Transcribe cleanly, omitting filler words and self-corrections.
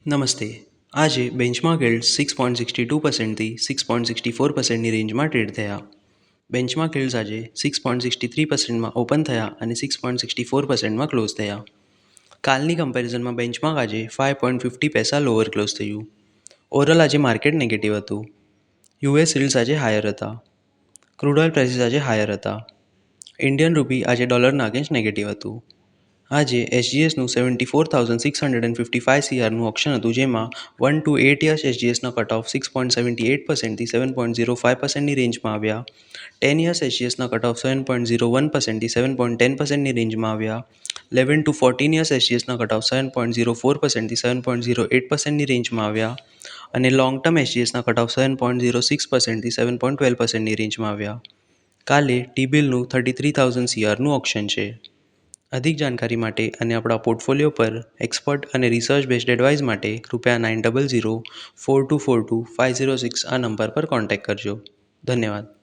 નમસ્તે. આજે benchmark guilds 6.62%થી 6.64%ની રેન્જમાં ટ્રેડ થયા. બેન્ચમાર્ક ગિલ્ડ્સ આજે 6.63%માં ઓપન થયા અને 6.64%માં ક્લોઝ થયા. કાલની કમ્પેરિઝનમાં બેન્ચમાર્ક આજે 5.50 પૈસા લોઅર ક્લોઝ થયું. ઓવરઓલ આજે માર્કેટ નેગેટિવ હતું. યુએસ yield્સ આજે હાયર હતા. ક્રૂડ ઓઇલ પ્રાઇસીસ આજે હાયર હતા. ઇન્ડિયન રૂપી આજે ડોલરના અગેન્સ્ટ નેગેટિવ હતું. આજે એસજીએસનું 74,655 CRનું ઓપ્શન હતું, જેમાં 1 to 8 યર્સ એસજીએસના કટ ઓફ 6.78%થી 7.05%ની રેન્જમાં આવ્યા. 10 યર્સ એસજીએસના કટ ઓફ 7.01%થી 7.10%ની રેન્જમાં આવ્યા. 11 to 14 યર્સ એસજીએસના કટ ઓફ 7.04%થી 7.08%ની રેન્જમાં આવ્યા અને લોંગ ટર્મ એસજીએસના કટ ઓફ 7.06%થી 7.12%ની રેન્જમાં આવ્યા. કાલે ટી-બિલનું 33,000 CRનું ઓપ્શન છે. અધિક જાણકારી માટે અને આપણા પોર્ટફોલિયો પર એક્સપર્ટ અને રિસર્ચ બેસ્ડ એડવાઇસ માટે કૃપયા 9004242506 આ નંબર પર કોન્ટેક્ટ કરજો. ધન્યવાદ.